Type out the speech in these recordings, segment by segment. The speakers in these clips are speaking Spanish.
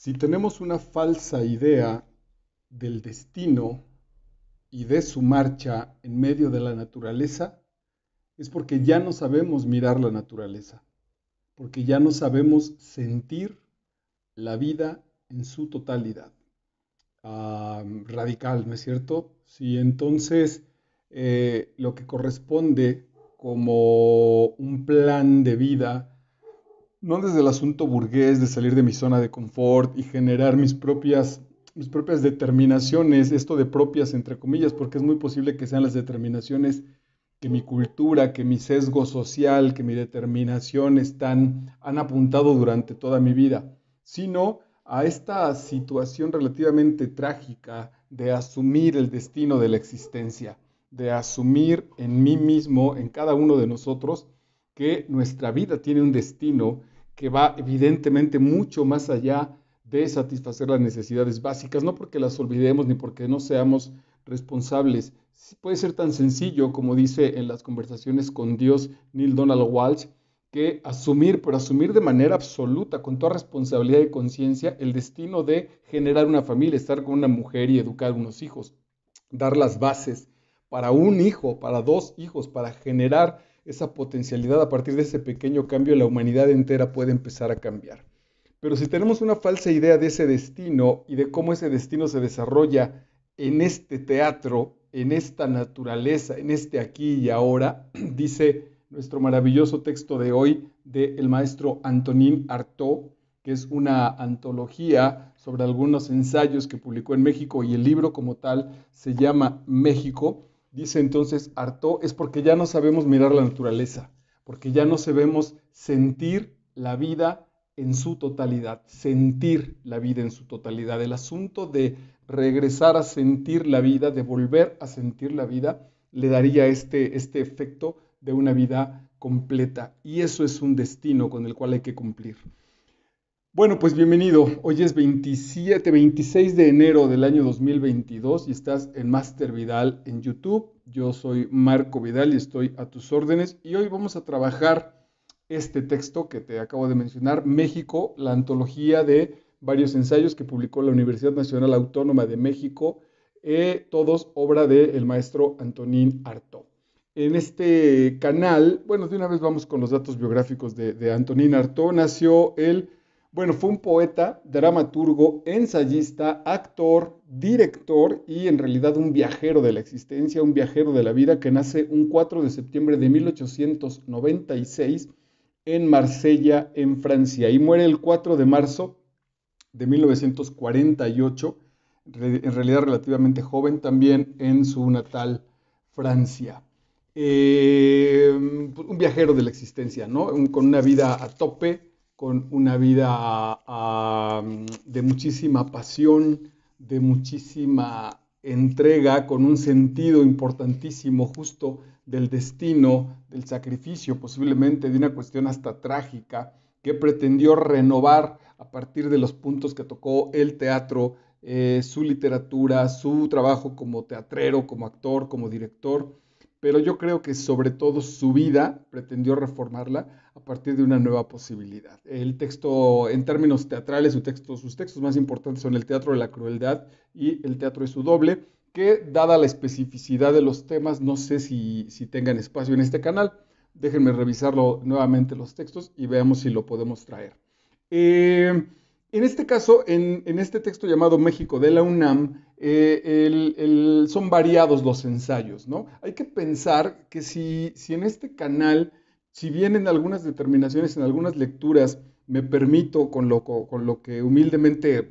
Si tenemos una falsa idea del destino y de su marcha en medio de la naturaleza, es porque ya no sabemos mirar la naturaleza, porque ya no sabemos sentir la vida en su totalidad. Radical, ¿no es cierto? Sí, entonces lo que corresponde como un plan de vida, no desde el asunto burgués de salir de mi zona de confort y generar mis propias determinaciones, esto de propias entre comillas, porque es muy posible que sean las determinaciones que mi cultura, que mi sesgo social, que mi determinación han apuntado durante toda mi vida, sino a esta situación relativamente trágica de asumir el destino de la existencia, de asumir en mí mismo, en cada uno de nosotros, que nuestra vida tiene un destino que va evidentemente mucho más allá de satisfacer las necesidades básicas, no porque las olvidemos ni porque no seamos responsables. Puede ser tan sencillo como dice en las conversaciones con Dios Neil Donald Walsh, que asumir, pero asumir de manera absoluta, con toda responsabilidad y conciencia, el destino de generar una familia, estar con una mujer y educar unos hijos, dar las bases para un hijo, para dos hijos, para generar esa potencialidad. A partir de ese pequeño cambio, la humanidad entera puede empezar a cambiar. Pero si tenemos una falsa idea de ese destino y de cómo ese destino se desarrolla en este teatro, en esta naturaleza, en este aquí y ahora, dice nuestro maravilloso texto de hoy del maestro Antonin Artaud, que es una antología sobre algunos ensayos que publicó en México, y el libro como tal se llama México. Dice entonces Artaud, es porque ya no sabemos mirar la naturaleza, porque ya no sabemos sentir la vida en su totalidad, sentir la vida en su totalidad. El asunto de regresar a sentir la vida, de volver a sentir la vida, le daría este efecto de una vida completa. Y eso es un destino con el cual hay que cumplir. Bueno, pues bienvenido. Hoy es 26 de enero del año 2022 y estás en Master Vidal en YouTube. Yo soy Marco Vidal y estoy a tus órdenes. Y hoy vamos a trabajar este texto que te acabo de mencionar, México, la antología de varios ensayos que publicó la Universidad Nacional Autónoma de México, todos obra del maestro Antonin Artaud. En este canal, bueno, de una vez vamos con los datos biográficos de Antonin Artaud. Fue un poeta, dramaturgo, ensayista, actor, director y en realidad un viajero de la existencia, un viajero de la vida que nace un 4 de septiembre de 1896 en Marsella, en Francia, y muere el 4 de marzo de 1948, en realidad relativamente joven también en su natal Francia. Un viajero de la existencia, ¿no? Con una vida a tope, con una vida de muchísima pasión, de muchísima entrega, con un sentido importantísimo justo del destino, del sacrificio, posiblemente de una cuestión hasta trágica, que pretendió renovar a partir de los puntos que tocó el teatro, su literatura, su trabajo como teatrero, como actor, como director, pero yo creo que sobre todo su vida pretendió reformarla a partir de una nueva posibilidad. El texto, en términos teatrales, sus textos más importantes son El teatro de la crueldad y El teatro de su doble, que dada la especificidad de los temas, no sé si tengan espacio en este canal. Déjenme revisarlo nuevamente los textos y veamos si lo podemos traer. En este caso, en este texto llamado México de la UNAM, son variados los ensayos, ¿no? Hay que pensar que si en este canal, si bien en algunas determinaciones, en algunas lecturas, me permito, con lo que humildemente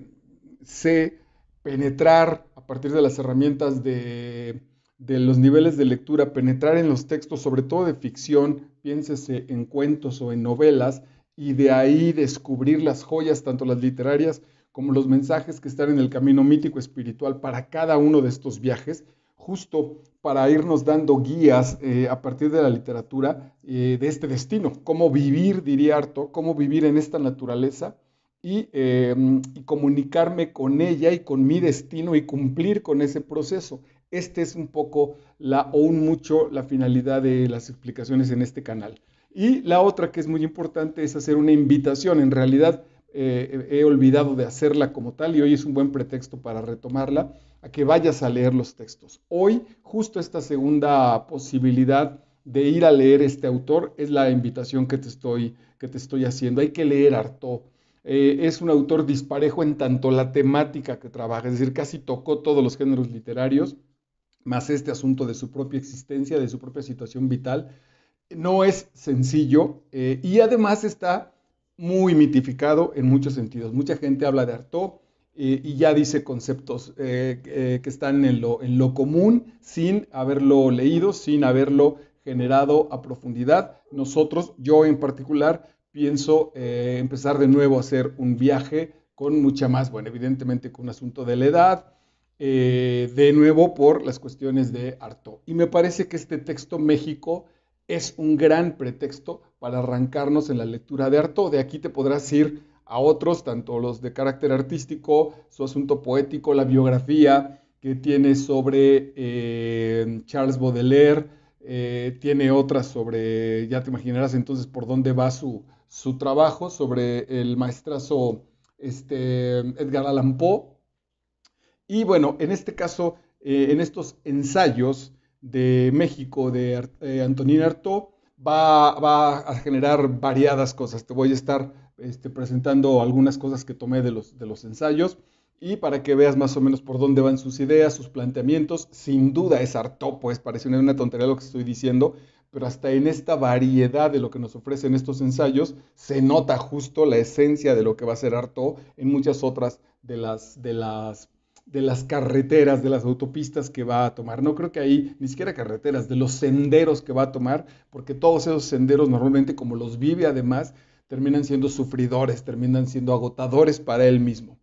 sé, penetrar a partir de las herramientas de los niveles de lectura, penetrar en los textos, sobre todo de ficción, piénsese en cuentos o en novelas, y de ahí descubrir las joyas, tanto las literarias como los mensajes que están en el camino mítico espiritual para cada uno de estos viajes, justo para irnos dando guías a partir de la literatura de este destino, cómo vivir, diría Artaud, cómo vivir en esta naturaleza y comunicarme con ella y con mi destino y cumplir con ese proceso. Este es un poco o un mucho la finalidad de las explicaciones en este canal. Y la otra que es muy importante es hacer una invitación, en realidad he olvidado de hacerla como tal y hoy es un buen pretexto para retomarla, a que vayas a leer los textos. Hoy, justo esta segunda posibilidad de ir a leer este autor es la invitación que te estoy haciendo. Hay que leer Artaud. Es un autor disparejo en tanto la temática que trabaja, es decir, casi tocó todos los géneros literarios, más este asunto de su propia existencia, de su propia situación vital. No es sencillo y además está muy mitificado en muchos sentidos. Mucha gente habla de Artaud y ya dice conceptos que están en lo común sin haberlo leído, sin haberlo generado a profundidad. Nosotros, yo en particular, pienso empezar de nuevo a hacer un viaje con mucha más, bueno, evidentemente con un asunto de la edad, de nuevo por las cuestiones de Artaud. Y me parece que este texto México es un gran pretexto para arrancarnos en la lectura de Artaud. De aquí te podrás ir a otros, tanto los de carácter artístico, su asunto poético, la biografía que tiene sobre Charles Baudelaire, tiene otras sobre, ya te imaginarás entonces por dónde va su trabajo, sobre el maestrazo Edgar Allan Poe. Y bueno, en este caso, en estos ensayos de México de Antonin Artaud, va a generar variadas cosas. Te voy a estar presentando algunas cosas que tomé de los ensayos y para que veas más o menos por dónde van sus ideas, sus planteamientos. Sin duda es Artaud, pues parece una tontería lo que estoy diciendo, pero hasta en esta variedad de lo que nos ofrecen estos ensayos se nota justo la esencia de lo que va a ser Artaud en muchas otras de las carreteras, de las autopistas que va a tomar. No creo que ahí, ni siquiera carreteras, de los senderos que va a tomar, porque todos esos senderos normalmente, como los vive además, terminan siendo sufridores, terminan siendo agotadores para él mismo.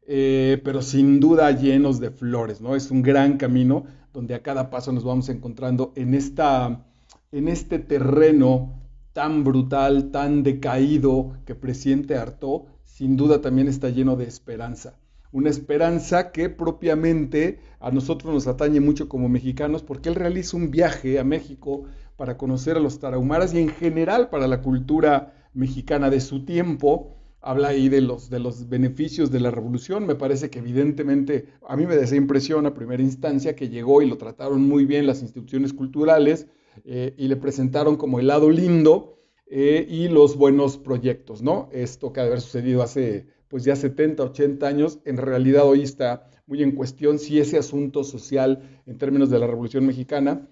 Pero sin duda llenos de flores, ¿no? Es un gran camino donde a cada paso nos vamos encontrando en este terreno tan brutal, tan decaído que presiente Artaud, sin duda también está lleno de esperanza. Una esperanza que propiamente a nosotros nos atañe mucho como mexicanos porque él realiza un viaje a México para conocer a los tarahumaras y en general para la cultura mexicana de su tiempo. Habla ahí de los beneficios de la revolución. Me parece que evidentemente a mí me da esa impresión a primera instancia que llegó y lo trataron muy bien las instituciones culturales y le presentaron como el lado lindo y los buenos proyectos, ¿no? Esto que ha de haber sucedido hace pues ya 70, 80 años, en realidad hoy está muy en cuestión si ese asunto social en términos de la Revolución Mexicana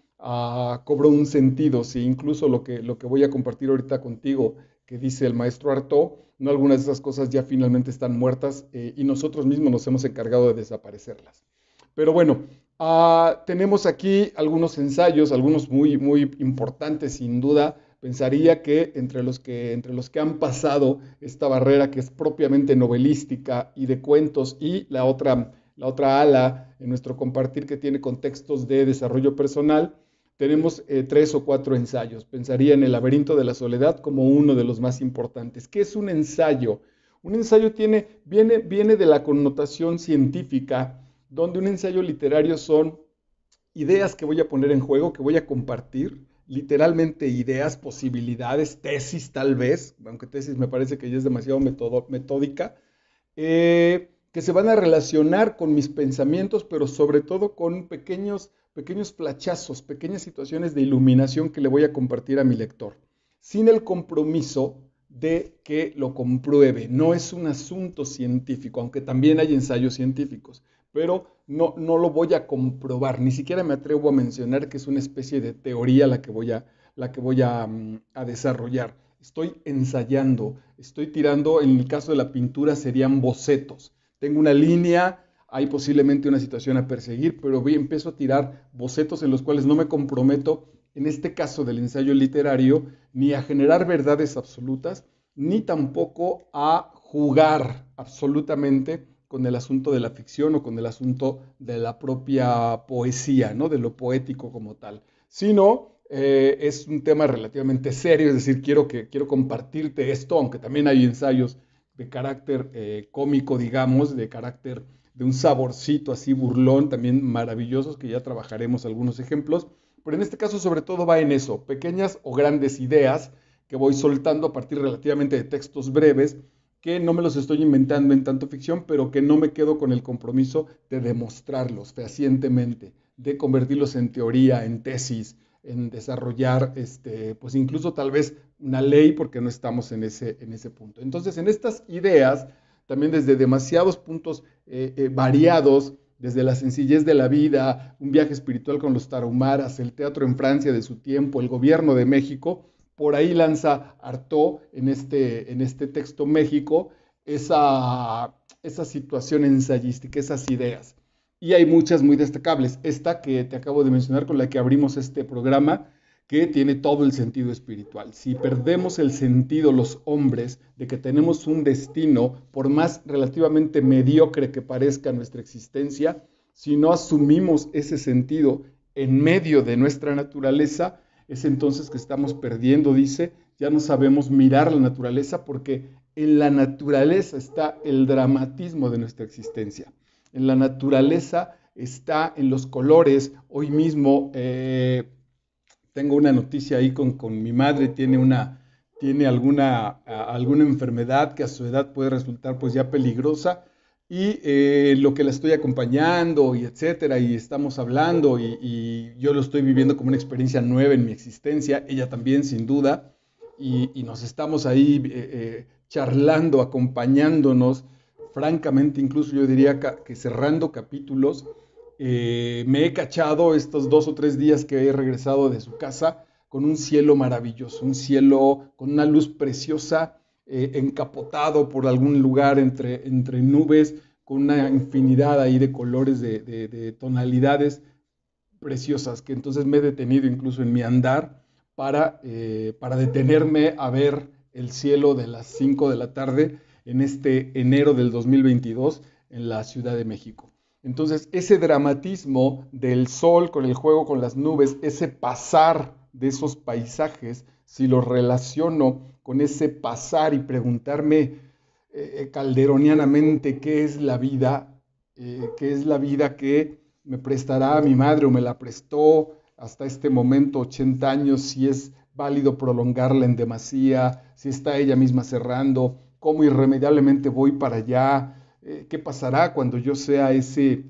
cobró un sentido, si incluso lo que voy a compartir ahorita contigo, que dice el maestro Artaud, no algunas de esas cosas ya finalmente están muertas y nosotros mismos nos hemos encargado de desaparecerlas. Pero bueno, tenemos aquí algunos ensayos, algunos muy, muy importantes sin duda. Pensaría que entre los que han pasado esta barrera que es propiamente novelística y de cuentos y la otra ala en nuestro compartir que tiene contextos de desarrollo personal, tenemos tres o cuatro ensayos. Pensaría en El laberinto de la soledad como uno de los más importantes. ¿Qué es un ensayo? Un ensayo viene de la connotación científica, donde un ensayo literario son ideas que voy a poner en juego, que voy a compartir, literalmente ideas, posibilidades, tesis tal vez, aunque tesis me parece que ya es demasiado metódica, que se van a relacionar con mis pensamientos, pero sobre todo con pequeños flachazos, pequeñas situaciones de iluminación que le voy a compartir a mi lector, sin el compromiso de que lo compruebe. No es un asunto científico, aunque también hay ensayos científicos, pero no lo voy a comprobar, ni siquiera me atrevo a mencionar que es una especie de teoría la que voy a desarrollar. Estoy ensayando, estoy tirando, en el caso de la pintura serían bocetos. Tengo una línea, hay posiblemente una situación a perseguir, pero empiezo a tirar bocetos en los cuales no me comprometo, en este caso del ensayo literario, ni a generar verdades absolutas, ni tampoco a jugar absolutamente con el asunto de la ficción o con el asunto de la propia poesía, ¿no? De lo poético como tal, sino es un tema relativamente serio, es decir, quiero compartirte esto, aunque también hay ensayos de carácter cómico, digamos, de carácter de un saborcito así burlón, también maravillosos, que ya trabajaremos algunos ejemplos, pero en este caso sobre todo va en eso, pequeñas o grandes ideas que voy soltando a partir relativamente de textos breves, que no me los estoy inventando en tanto ficción, pero que no me quedo con el compromiso de demostrarlos fehacientemente, de convertirlos en teoría, en tesis, en desarrollar, pues incluso tal vez una ley, porque no estamos en ese punto. Entonces, en estas ideas, también desde demasiados puntos variados, desde la sencillez de la vida, un viaje espiritual con los tarahumaras, el teatro en Francia de su tiempo, el gobierno de México, por ahí lanza Artaud en este texto México esa situación ensayística, esas ideas. Y hay muchas muy destacables. Esta que te acabo de mencionar, con la que abrimos este programa, que tiene todo el sentido espiritual. Si perdemos el sentido los hombres de que tenemos un destino, por más relativamente mediocre que parezca nuestra existencia, si no asumimos ese sentido en medio de nuestra naturaleza, es entonces que estamos perdiendo, dice, ya no sabemos mirar la naturaleza porque en la naturaleza está el dramatismo de nuestra existencia. En la naturaleza está en los colores. Hoy mismo tengo una noticia ahí con mi madre, tiene alguna enfermedad que a su edad puede resultar pues ya peligrosa, y lo que la estoy acompañando y etcétera, y estamos hablando y yo lo estoy viviendo como una experiencia nueva en mi existencia, ella también sin duda, y nos estamos ahí charlando, acompañándonos, francamente incluso yo diría que cerrando capítulos. Me he cachado estos 2 o 3 días que he regresado de su casa con un cielo maravilloso, un cielo con una luz preciosa, encapotado por algún lugar entre nubes, con una infinidad ahí de colores, de tonalidades preciosas, que entonces me he detenido incluso en mi andar para detenerme a ver el cielo de las 5 de la tarde en este enero del 2022 en la Ciudad de México. Entonces, ese dramatismo del sol con el juego con las nubes, ese pasar de esos paisajes, si lo relaciono con ese pasar y preguntarme calderonianamente qué es la vida que me prestará mi madre o me la prestó hasta este momento, 80 años, si es válido prolongarla en demasía, si está ella misma cerrando, cómo irremediablemente voy para allá, qué pasará cuando yo sea ese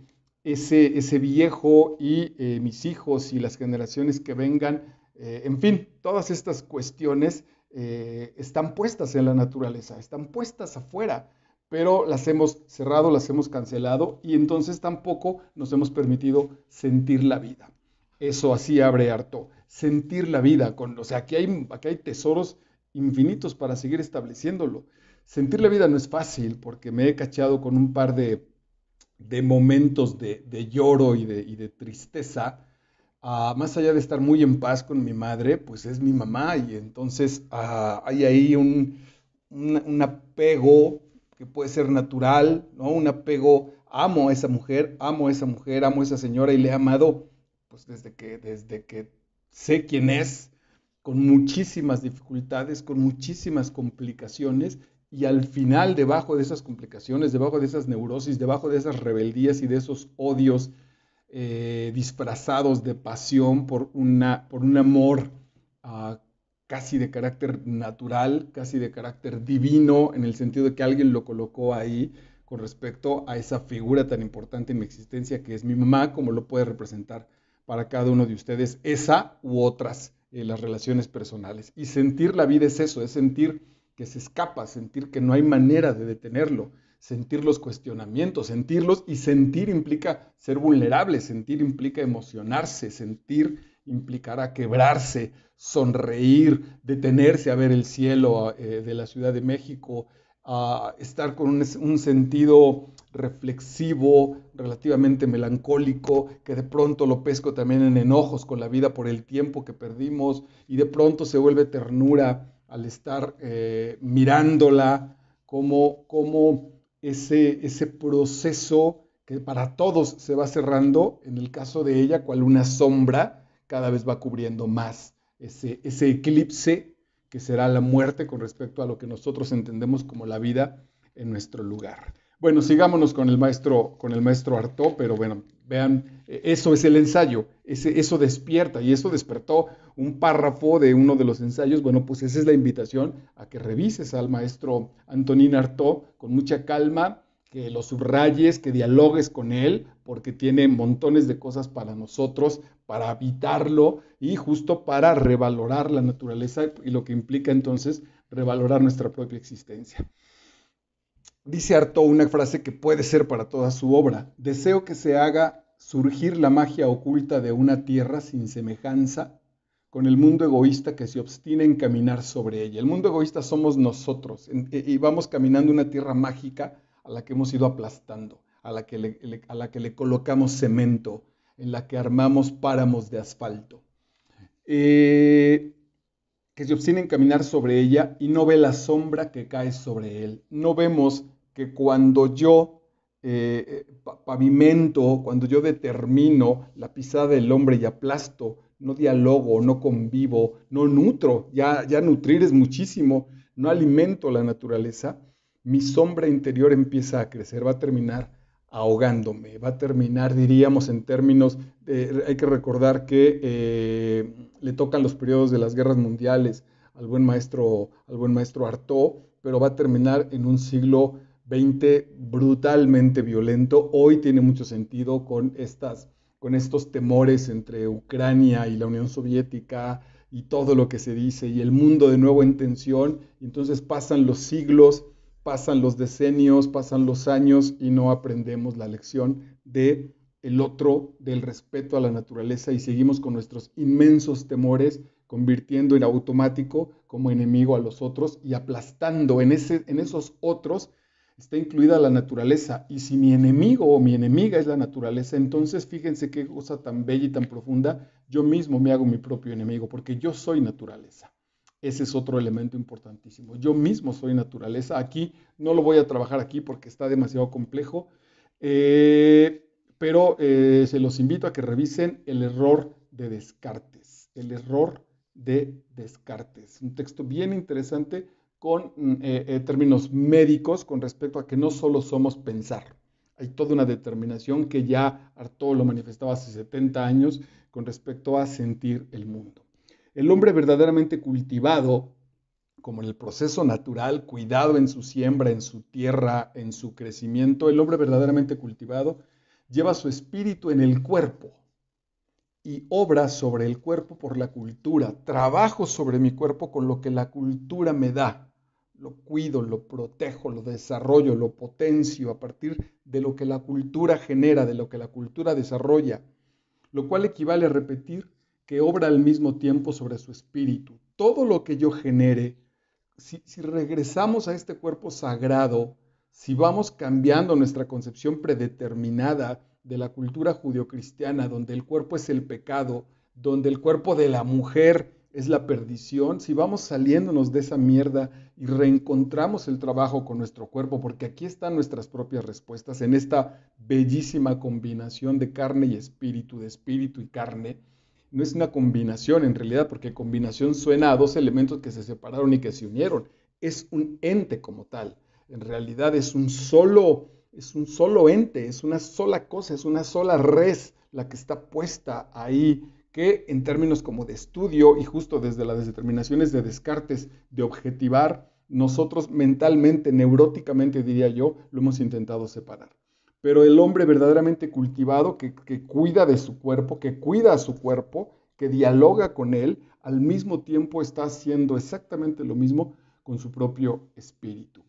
viejo y mis hijos y las generaciones que vengan, en fin, todas estas cuestiones están puestas en la naturaleza, están puestas afuera, pero las hemos cerrado, las hemos cancelado y entonces tampoco nos hemos permitido sentir la vida. Eso así abre harto, sentir la vida, o sea, aquí hay tesoros infinitos para seguir estableciéndolo. Sentir la vida no es fácil porque me he cachado con un par de momentos de lloro y de tristeza. Más allá de estar muy en paz con mi madre, pues es mi mamá y entonces hay ahí un apego que puede ser natural, ¿no? Un apego, amo a esa mujer, amo a esa mujer, amo a esa señora y le he amado pues desde que sé quién es, con muchísimas dificultades, con muchísimas complicaciones, y al final, debajo de esas complicaciones, debajo de esas neurosis, debajo de esas rebeldías y de esos odios disfrazados de pasión por un amor uh, casi de carácter natural, casi de carácter divino, en el sentido de que alguien lo colocó ahí con respecto a esa figura tan importante en mi existencia que es mi mamá, como lo puede representar para cada uno de ustedes esa u otras, las relaciones personales. Y sentir la vida es eso, es sentir que se escapa, sentir que no hay manera de detenerlo, sentir los cuestionamientos, sentirlos, y sentir implica ser vulnerable, sentir implica emocionarse, sentir implicará quebrarse, sonreír, detenerse a ver el cielo de la Ciudad de México, estar con un sentido reflexivo, relativamente melancólico, que de pronto lo pesco también en enojos con la vida por el tiempo que perdimos, y de pronto se vuelve ternura al estar mirándola, como ese proceso que para todos se va cerrando, en el caso de ella, cual una sombra, cada vez va cubriendo más ese eclipse que será la muerte con respecto a lo que nosotros entendemos como la vida en nuestro lugar. Bueno, sigámonos con el maestro Artaud, pero bueno, Vean, eso es el ensayo, eso despierta y eso despertó un párrafo de uno de los ensayos. Bueno, pues esa es la invitación a que revises al maestro Antonin Artaud con mucha calma, que lo subrayes, que dialogues con él, porque tiene montones de cosas para nosotros, para habitarlo y justo para revalorar la naturaleza y lo que implica entonces revalorar nuestra propia existencia. Dice Artaud una frase que puede ser para toda su obra: deseo que se haga surgir la magia oculta de una tierra sin semejanza con el mundo egoísta que se obstina en caminar sobre ella. El mundo egoísta somos nosotros y vamos caminando una tierra mágica a la que hemos ido aplastando, a la que le colocamos cemento, en la que armamos páramos de asfalto. Que se obstina en caminar sobre ella y no ve la sombra que cae sobre él. No vemos que cuando yo pavimento, cuando yo determino la pisada del hombre y aplasto, no dialogo, no convivo, no nutro, ya nutrir es muchísimo, no alimento la naturaleza, mi sombra interior empieza a crecer, va a terminar ahogándome, va a terminar, diríamos en términos, hay que recordar que le tocan los periodos de las guerras mundiales al buen maestro Artaud, pero va a terminar en un siglo XX brutalmente violento. Hoy tiene mucho sentido con estos temores entre Ucrania y la Unión Soviética y todo lo que se dice y el mundo de nuevo en tensión. Entonces pasan los siglos, pasan los decenios, pasan los años y no aprendemos la lección de el otro, del respeto a la naturaleza y seguimos con nuestros inmensos temores, convirtiendo en automático como enemigo a los otros y aplastando en esos otros está incluida la naturaleza. Y si mi enemigo o mi enemiga es la naturaleza, entonces fíjense qué cosa tan bella y tan profunda, yo mismo me hago mi propio enemigo, porque yo soy naturaleza. Ese es otro elemento importantísimo. Yo mismo soy naturaleza. Aquí no lo voy a trabajar aquí porque está demasiado complejo, pero se los invito a que revisen El error de Descartes. El error de Descartes. Un texto bien interesante con términos médicos con respecto a que no solo somos pensar. Hay toda una determinación que ya Artaud lo manifestaba hace 70 años con respecto a sentir el mundo. El hombre verdaderamente cultivado, como en el proceso natural, cuidado en su siembra, en su tierra, en su crecimiento, el hombre verdaderamente cultivado lleva su espíritu en el cuerpo y obra sobre el cuerpo por la cultura. Trabajo sobre mi cuerpo con lo que la cultura me da. Lo cuido, lo protejo, lo desarrollo, lo potencio a partir de lo que la cultura genera, de lo que la cultura desarrolla, lo cual equivale a repetir que obra al mismo tiempo sobre su espíritu. Todo lo que yo genere, si regresamos a este cuerpo sagrado, si vamos cambiando nuestra concepción predeterminada de la cultura judeocristiana, donde el cuerpo es el pecado, donde el cuerpo de la mujer es la perdición, si vamos saliéndonos de esa mierda y reencontramos el trabajo con nuestro cuerpo, porque aquí están nuestras propias respuestas en esta bellísima combinación de carne y espíritu, de espíritu y carne. No es una combinación en realidad, porque combinación suena a dos elementos que se separaron y que se unieron. Es un ente como tal. En realidad es un solo ente, es una sola cosa, es una sola res la que está puesta ahí, que en términos como de estudio y justo desde las determinaciones de Descartes de objetivar, nosotros mentalmente, neuróticamente diría yo, lo hemos intentado separar. Pero el hombre verdaderamente cultivado que cuida de su cuerpo, que cuida a su cuerpo, que dialoga con él, al mismo tiempo está haciendo exactamente lo mismo con su propio espíritu.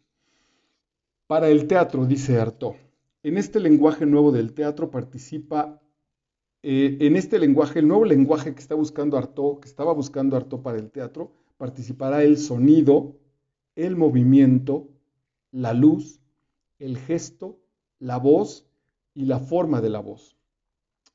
Para el teatro, dice Artaud, en este lenguaje nuevo del teatro participa, en este lenguaje, el nuevo lenguaje que está buscando Artaud, que estaba buscando Artaud para el teatro, participará el sonido, el movimiento, la luz, el gesto, la voz y la forma de la voz.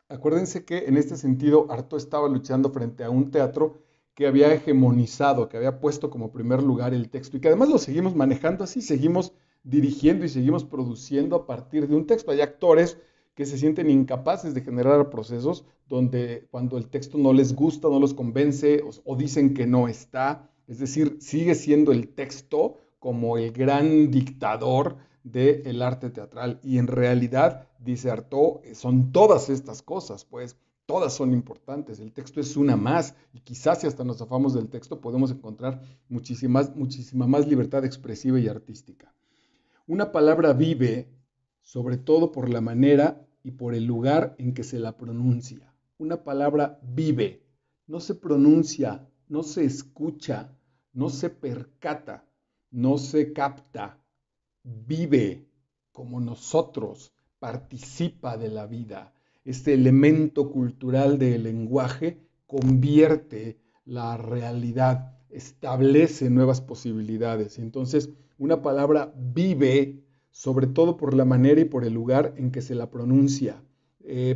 Acuérdense que en este sentido Artaud estaba luchando frente a un teatro que había hegemonizado, que había puesto como primer lugar el texto y que además lo seguimos manejando así, seguimos dirigiendo y seguimos produciendo a partir de un texto. Hay actores que se sienten incapaces de generar procesos donde cuando el texto no les gusta, no los convence o dicen que no está, es decir, sigue siendo el texto como el gran dictador del arte teatral. Y en realidad, dice Artaud, son todas estas cosas, pues todas son importantes. El texto es una más, y quizás si hasta nos zafamos del texto podemos encontrar muchísima más libertad expresiva y artística. Una palabra vive sobre todo por la manera y por el lugar en que se la pronuncia. Una palabra vive, no se pronuncia, no se escucha, no se percata, no se capta, vive como nosotros, participa de la vida. Este elemento cultural del lenguaje convierte la realidad, establece nuevas posibilidades. Entonces, una palabra vive sobre todo por la manera y por el lugar en que se la pronuncia.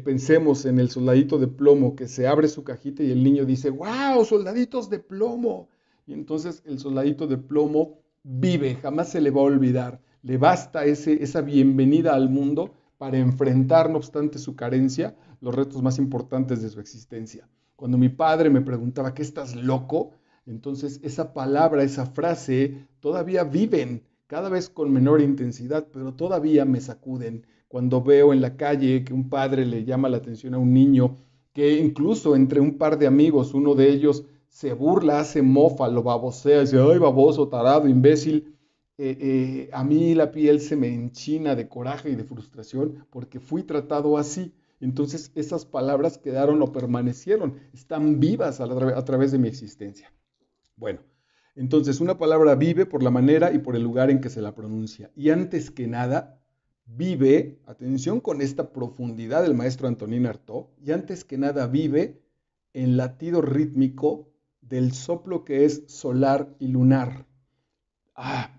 Pensemos en el soldadito de plomo, que se abre su cajita y el niño dice, ¡wow, soldaditos de plomo! Y entonces el soldadito de plomo vive, jamás se le va a olvidar. Le basta esa bienvenida al mundo para enfrentar, no obstante su carencia, los retos más importantes de su existencia. Cuando mi padre me preguntaba, ¿qué estás loco? Entonces esa palabra, esa frase, todavía viven, cada vez con menor intensidad, pero todavía me sacuden. Cuando veo en la calle que un padre le llama la atención a un niño, que incluso entre un par de amigos, uno de ellos se burla, hace mofa, lo babosea, dice, ay, baboso, tarado, imbécil. A mí la piel se me enchina de coraje y de frustración porque fui tratado así. Entonces esas palabras quedaron o permanecieron, están vivas a través de mi existencia. Bueno, entonces una palabra vive por la manera y por el lugar en que se la pronuncia. Y antes que nada, vive, atención con esta profundidad del maestro Antonin Artaud, y antes que nada vive en latido rítmico del soplo que es solar y lunar.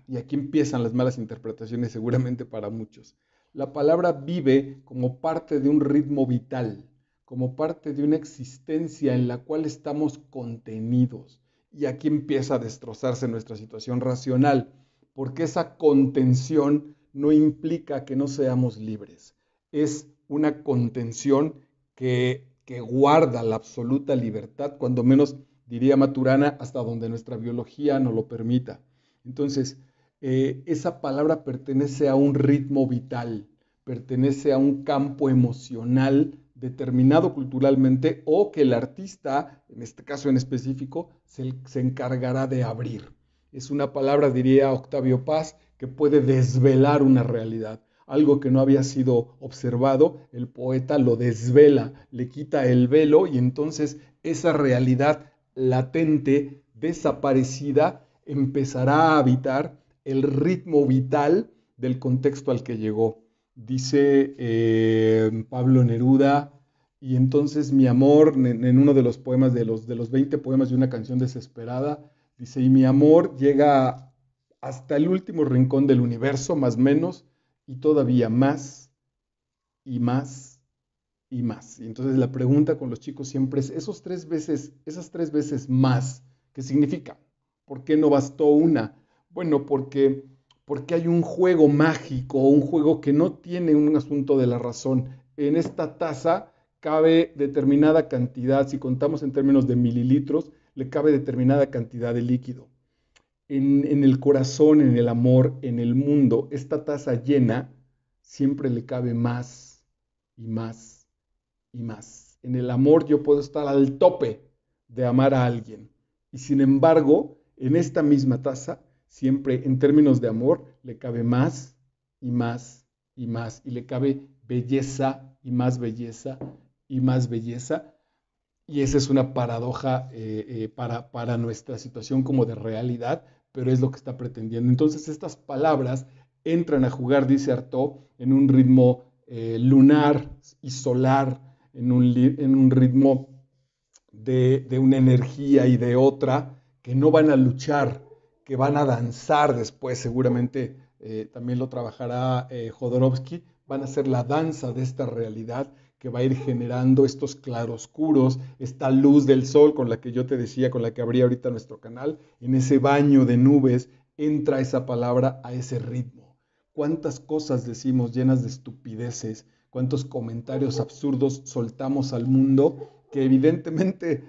Y aquí empiezan las malas interpretaciones seguramente para muchos. La palabra vive como parte de un ritmo vital, como parte de una existencia en la cual estamos contenidos. Y aquí empieza a destrozarse nuestra situación racional, porque esa contención no implica que no seamos libres. Es una contención que guarda la absoluta libertad, cuando menos diría Maturana, hasta donde nuestra biología nos lo permita. Entonces, esa palabra pertenece a un ritmo vital, pertenece a un campo emocional determinado culturalmente o que el artista, en este caso en específico, se encargará de abrir. Es una palabra, diría Octavio Paz, que puede desvelar una realidad. Algo que no había sido observado, el poeta lo desvela, le quita el velo y entonces esa realidad latente, desaparecida, empezará a habitar el ritmo vital del contexto al que llegó. Dice Pablo Neruda, y entonces mi amor, en uno de los poemas, de los 20 poemas de una canción desesperada, dice, y mi amor llega hasta el último rincón del universo, más o menos, y todavía más, y más, y más. Y entonces la pregunta con los chicos siempre es, esas tres veces más, ¿qué significa? ¿Por qué no bastó una? Bueno, porque hay un juego mágico, un juego que no tiene un asunto de la razón. En esta taza cabe determinada cantidad, si contamos en términos de mililitros, le cabe determinada cantidad de líquido. En el corazón, en el amor, en el mundo, esta taza llena siempre le cabe más y más y más. En el amor yo puedo estar al tope de amar a alguien. Y sin embargo, en esta misma taza, siempre en términos de amor, le cabe más y más y más. Y le cabe belleza y más belleza y más belleza. Y esa es una paradoja para nuestra situación como de realidad, pero es lo que está pretendiendo. Entonces estas palabras entran a jugar, dice Artaud, en un ritmo lunar y solar, en un ritmo de una energía y de otra, que no van a luchar, que van a danzar después, seguramente también lo trabajará Jodorowsky, van a ser la danza de esta realidad que va a ir generando estos claroscuros, esta luz del sol con la que yo te decía, con la que abría ahorita nuestro canal, en ese baño de nubes, entra esa palabra a ese ritmo. ¿Cuántas cosas decimos llenas de estupideces? ¿Cuántos comentarios absurdos soltamos al mundo que evidentemente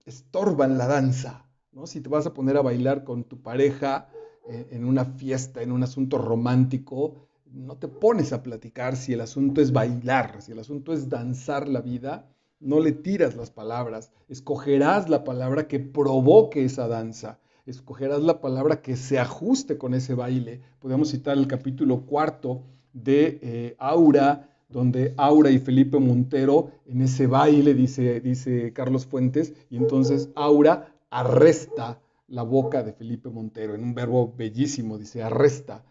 estorban la danza? ¿No? Si te vas a poner a bailar con tu pareja, en una fiesta, en un asunto romántico, no te pones a platicar si el asunto es bailar, si el asunto es danzar la vida, no le tiras las palabras, escogerás la palabra que provoque esa danza, escogerás la palabra que se ajuste con ese baile. Podemos citar el capítulo cuarto de Aura, donde Aura y Felipe Montero en ese baile, dice Carlos Fuentes, y entonces Aura arresta la boca de Felipe Montero, en un verbo bellísimo, dice arresta,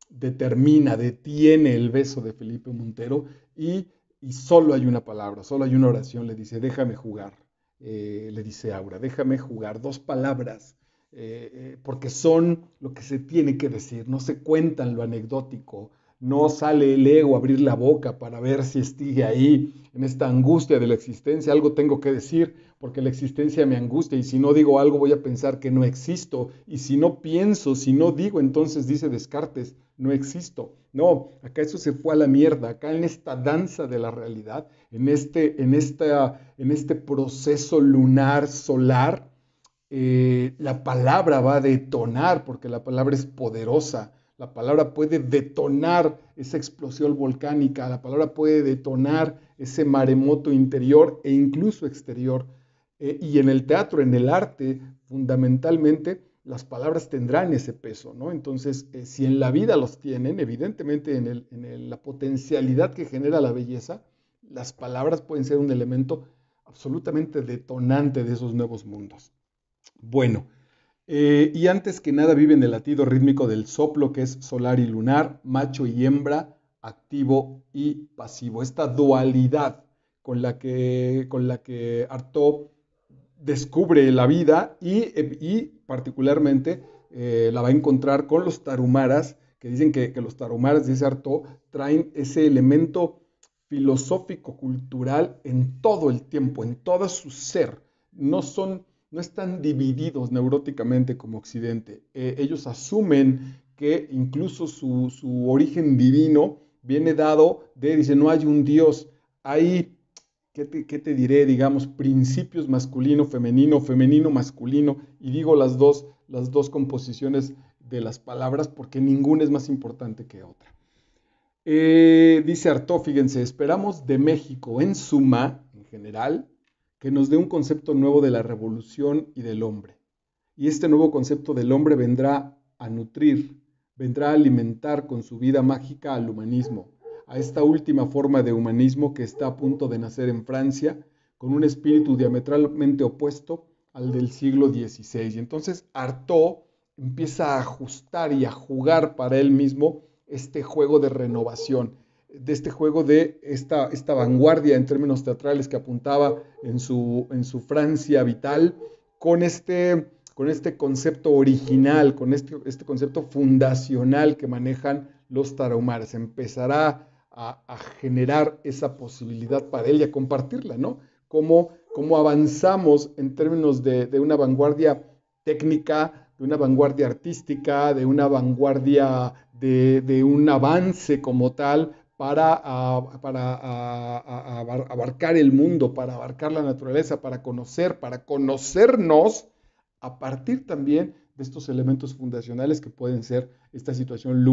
determina, detiene el beso de Felipe Montero y solo hay una palabra, solo hay una oración, le dice, déjame jugar, le dice Aura, déjame jugar, dos palabras, porque son lo que se tiene que decir, no se cuentan lo anecdótico, no sale el ego a abrir la boca para ver si sigue ahí, en esta angustia de la existencia, algo tengo que decir, porque la existencia me angustia, y si no digo algo voy a pensar que no existo, y si no pienso, si no digo, entonces dice Descartes, no existo. No, acá eso se fue a la mierda, acá en esta danza de la realidad, en este proceso lunar, solar, la palabra va a detonar, porque la palabra es poderosa, la palabra puede detonar esa explosión volcánica, la palabra puede detonar ese maremoto interior e incluso exterior. Y en el teatro, en el arte, fundamentalmente, las palabras tendrán ese peso, ¿no? Entonces, si en la vida los tienen, evidentemente la potencialidad que genera la belleza, las palabras pueden ser un elemento absolutamente detonante de esos nuevos mundos. Bueno, y antes que nada vive en el latido rítmico del soplo, que es solar y lunar, macho y hembra, activo y pasivo. Esta dualidad con la que Artaud descubre la vida y particularmente la va a encontrar con los tarumaras, que dicen que los tarumaras, dice Artaud, traen ese elemento filosófico, cultural en todo el tiempo, en todo su ser. No están divididos neuróticamente como Occidente. Ellos asumen que incluso su origen divino viene dado dice, no hay un Dios, hay, ¿qué te diré? Digamos, principios masculino, femenino, masculino, y digo las dos composiciones de las palabras porque ninguna es más importante que otra. Dice Artaud, fíjense, esperamos de México en suma, en general, que nos dé un concepto nuevo de la revolución y del hombre. Y este nuevo concepto del hombre vendrá a nutrir, vendrá a alimentar con su vida mágica al humanismo, a esta última forma de humanismo que está a punto de nacer en Francia, con un espíritu diametralmente opuesto al del siglo XVI. Y entonces Artaud empieza a ajustar y a jugar para él mismo este juego de renovación, de este juego de esta vanguardia en términos teatrales que apuntaba en su Francia vital, con este concepto original, con este concepto fundacional que manejan los tarahumaras. Empezará a generar esa posibilidad para él y a compartirla, ¿no? Cómo avanzamos en términos de una vanguardia técnica, de una vanguardia artística, de una vanguardia de un avance como tal para abarcar el mundo, para abarcar la naturaleza, para conocernos a partir también de estos elementos fundacionales que pueden ser esta situación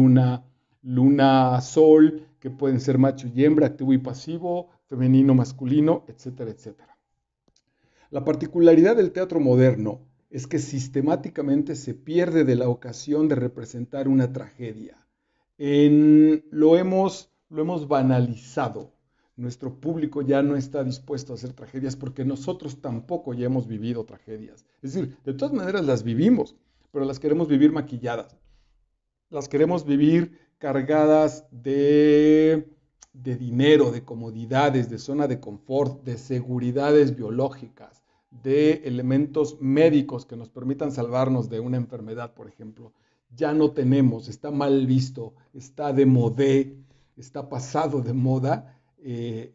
luna-sol, que pueden ser macho y hembra, activo y pasivo, femenino-masculino, etcétera, etcétera. La particularidad del teatro moderno es que sistemáticamente se pierde de la ocasión de representar una tragedia. Lo hemos banalizado. Nuestro público ya no está dispuesto a hacer tragedias porque nosotros tampoco ya hemos vivido tragedias. Es decir, de todas maneras las vivimos, pero las queremos vivir maquilladas. Las queremos vivir cargadas de dinero, de comodidades, de zona de confort, de seguridades biológicas, de elementos médicos que nos permitan salvarnos de una enfermedad, por ejemplo. Ya no tenemos, está mal visto, está de modé, está pasado de moda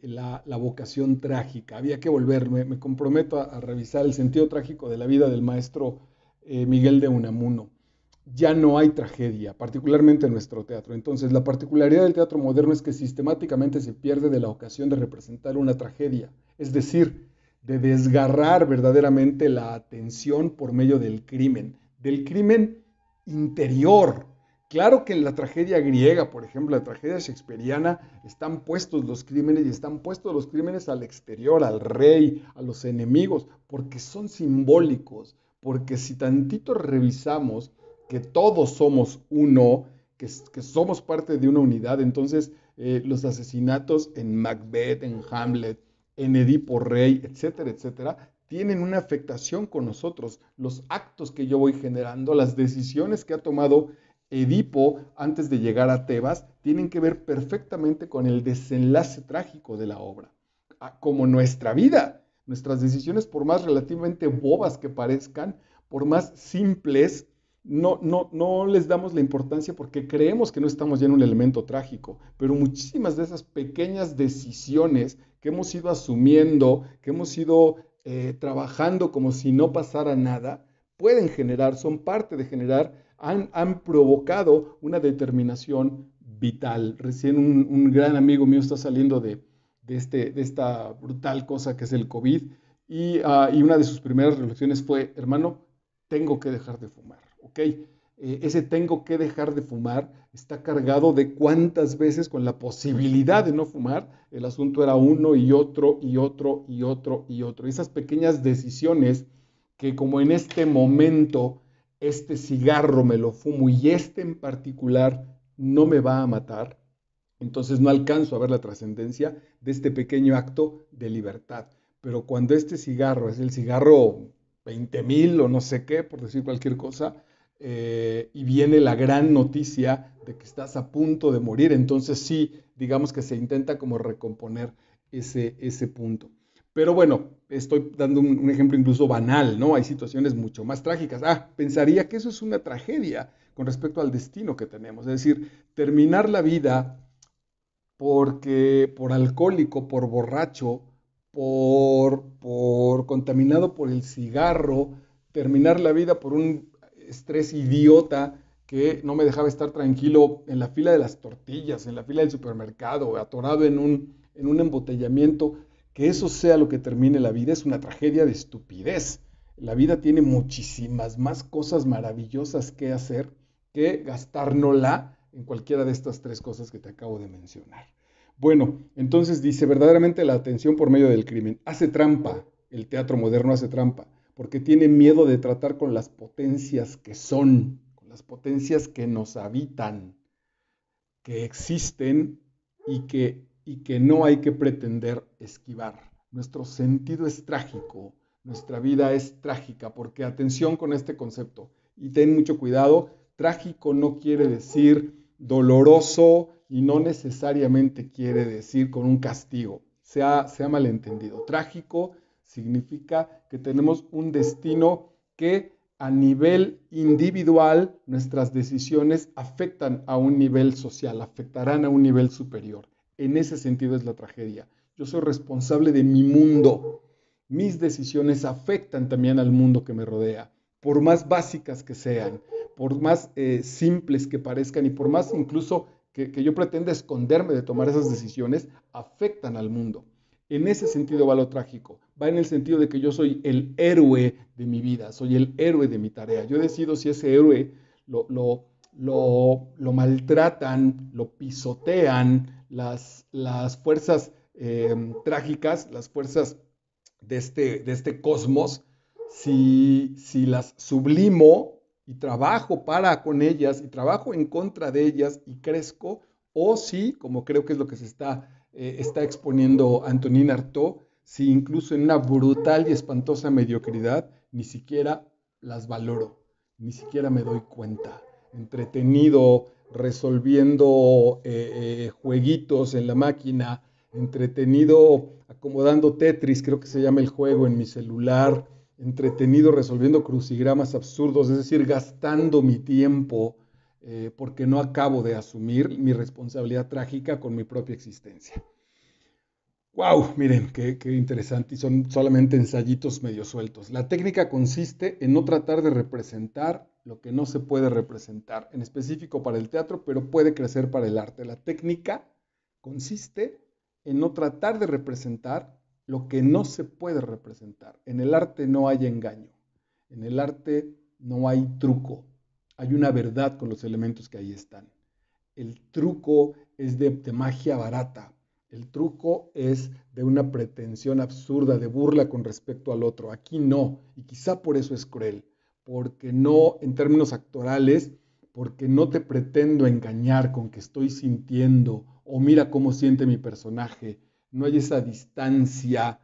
la vocación trágica. Había que volver, me comprometo a revisar el sentido trágico de la vida del maestro Miguel de Unamuno. Ya no hay tragedia, particularmente en nuestro teatro. Entonces, la particularidad del teatro moderno es que sistemáticamente se pierde de la ocasión de representar una tragedia, es decir, de desgarrar verdaderamente la atención por medio del crimen interior. Claro que en la tragedia griega, por ejemplo, la tragedia shakespeariana, están puestos los crímenes y están puestos los crímenes al exterior, al rey, a los enemigos, porque son simbólicos, porque si tantito revisamos que todos somos uno, que somos parte de una unidad, entonces los asesinatos en Macbeth, en Hamlet, en Edipo Rey, etcétera, etcétera, tienen una afectación con nosotros. Los actos que yo voy generando, las decisiones que ha tomado Edipo antes de llegar a Tebas, tienen que ver perfectamente con el desenlace trágico de la obra. Como nuestra vida, nuestras decisiones, por más relativamente bobas que parezcan, por más simples, no les damos la importancia porque creemos que no estamos ya en un elemento trágico, pero muchísimas de esas pequeñas decisiones que hemos ido asumiendo, que hemos ido trabajando como si no pasara nada, pueden generar, son parte de generar, han provocado una determinación vital. Recién un gran amigo mío está saliendo de esta brutal cosa que es el COVID y una de sus primeras reflexiones fue, hermano, tengo que dejar de fumar, ¿ok? Ese tengo que dejar de fumar está cargado de cuántas veces con la posibilidad de no fumar, el asunto era uno y otro y otro y otro y otro. Esas pequeñas decisiones que como en este momento este cigarro me lo fumo y este en particular no me va a matar, entonces no alcanzo a ver la trascendencia de este pequeño acto de libertad. Pero cuando este cigarro es el cigarro 20,000 o no sé qué, por decir cualquier cosa, y viene la gran noticia de que estás a punto de morir, entonces sí, digamos que se intenta como recomponer ese punto. Pero bueno, estoy dando un ejemplo incluso banal, ¿no? Hay situaciones mucho más trágicas. Pensaría que eso es una tragedia con respecto al destino que tenemos. Es decir, terminar la vida porque por alcohólico, por borracho, por contaminado por el cigarro, terminar la vida por un estrés idiota que no me dejaba estar tranquilo en la fila de las tortillas, en la fila del supermercado, atorado en un embotellamiento, que eso sea lo que termine la vida es una tragedia de estupidez. La vida tiene muchísimas más cosas maravillosas que hacer que gastárnosla en cualquiera de estas tres cosas que te acabo de mencionar. Bueno, entonces dice, verdaderamente la atención por medio del crimen hace trampa, el teatro moderno hace trampa, porque tiene miedo de tratar con las potencias que son, con las potencias que nos habitan, que existen y que no hay que pretender esquivar. Nuestro sentido es trágico, nuestra vida es trágica, porque atención con este concepto y ten mucho cuidado, trágico no quiere decir doloroso y no necesariamente quiere decir con un castigo, se ha malentendido. Trágico significa que tenemos un destino que a nivel individual nuestras decisiones afectan a un nivel social, afectarán a un nivel superior. En ese sentido es la tragedia. Yo soy responsable de mi mundo. Mis decisiones afectan también al mundo que me rodea, por más básicas que sean, por más simples que parezcan y por más incluso que yo pretenda esconderme de tomar esas decisiones, afectan al mundo. En ese sentido va lo trágico, va en el sentido de que yo soy el héroe de mi vida, soy el héroe de mi tarea. Yo decido si ese héroe lo maltratan, lo pisotean las fuerzas trágicas, las fuerzas de este cosmos, si las sublimo y trabajo para con ellas y trabajo en contra de ellas y crezco, o si, como creo que es lo que se está exponiendo Antonin Artaud, si incluso en una brutal y espantosa mediocridad ni siquiera las valoro, ni siquiera me doy cuenta. Entretenido, resolviendo jueguitos en la máquina, entretenido acomodando Tetris, creo que se llama el juego en mi celular, entretenido resolviendo crucigramas absurdos, es decir, gastando mi tiempo porque no acabo de asumir mi responsabilidad trágica con mi propia existencia. ¡Wow! Miren, qué interesante. Y son solamente ensayitos medio sueltos. La técnica consiste en no tratar de representar lo que no se puede representar, en específico para el teatro, pero puede crecer para el arte. La técnica consiste en no tratar de representar lo que no se puede representar. En el arte no hay engaño. En el arte no hay truco. hay una verdad con los elementos que ahí están. El truco es de magia barata. El truco es de una pretensión absurda, de burla con respecto al otro. Aquí no, y quizá por eso es cruel, porque no, en términos actorales, porque no te pretendo engañar con que estoy sintiendo, o mira cómo siente mi personaje. No hay esa distancia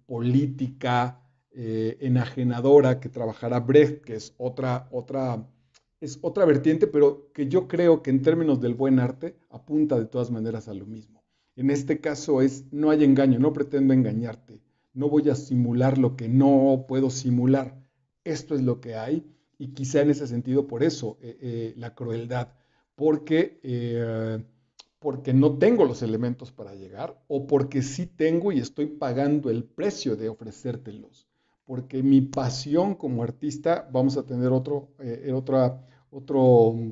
política, enajenadora que trabajará Brecht, que es otra vertiente, pero que yo creo que en términos del buen arte apunta de todas maneras a lo mismo. En este caso no hay engaño, no pretendo engañarte, no voy a simular lo que no puedo simular. Esto es lo que hay y quizá en ese sentido por eso la crueldad, porque, porque no tengo los elementos para llegar o porque sí tengo y estoy pagando el precio de ofrecértelos. Porque mi pasión como artista, vamos a tener otro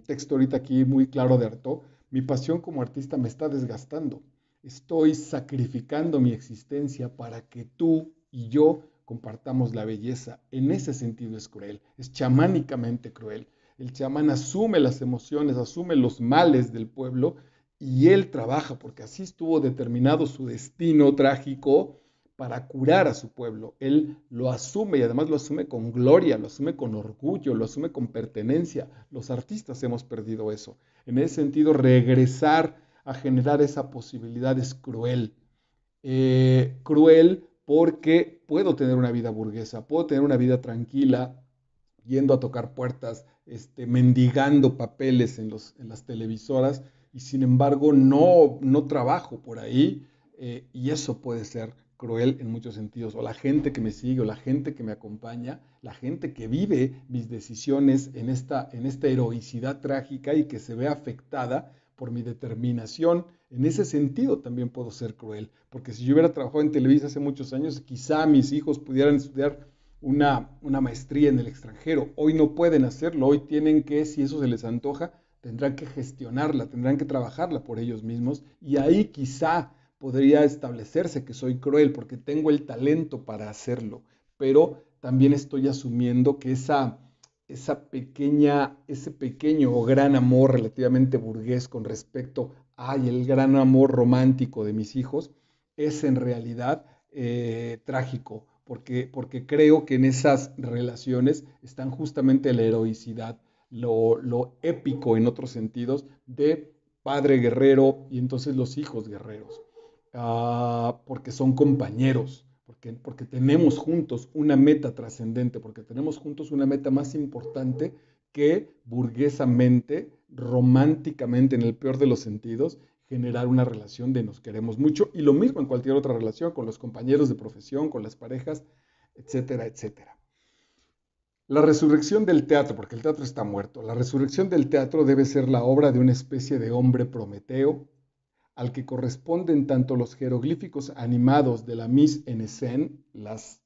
texto ahorita aquí muy claro de Artaud, mi pasión como artista me está desgastando. Estoy sacrificando mi existencia para que tú y yo compartamos la belleza. En ese sentido es cruel, es chamánicamente cruel. El chamán asume las emociones, asume los males del pueblo y él trabaja, porque así estuvo determinado su destino trágico para curar a su pueblo. Él lo asume y además lo asume con gloria, lo asume con orgullo, lo asume con pertenencia. Los artistas hemos perdido eso. En ese sentido, regresar a generar esa posibilidad es cruel. Cruel porque puedo tener una vida burguesa, puedo tener una vida tranquila, yendo a tocar puertas, mendigando papeles en las televisoras, y sin embargo no trabajo por ahí, y eso puede ser cruel en muchos sentidos. O la gente que me sigue, o la gente que me acompaña, la gente que vive mis decisiones en esta heroicidad trágica y que se ve afectada por mi determinación. En ese sentido también puedo ser cruel, porque si yo hubiera trabajado en Televisa hace muchos años, quizá mis hijos pudieran estudiar una maestría en el extranjero. Hoy no pueden hacerlo, hoy tienen que, si eso se les antoja, tendrán que gestionarla, tendrán que trabajarla por ellos mismos y ahí quizá podría establecerse que soy cruel porque tengo el talento para hacerlo, pero también estoy asumiendo que ese pequeño o gran amor relativamente burgués con respecto a el gran amor romántico de mis hijos es en realidad trágico, porque creo que en esas relaciones están justamente la heroicidad, lo épico en otros sentidos de padre guerrero y entonces los hijos guerreros, porque son compañeros, porque tenemos juntos una meta trascendente, porque tenemos juntos una meta más importante que burguesamente, románticamente, en el peor de los sentidos, generar una relación de nos queremos mucho, y lo mismo en cualquier otra relación, con los compañeros de profesión, con las parejas, etcétera, etcétera. La resurrección del teatro, porque el teatro está muerto, la resurrección del teatro debe ser la obra de una especie de hombre Prometeo, al que corresponden tanto los jeroglíficos animados de la mise en scène, las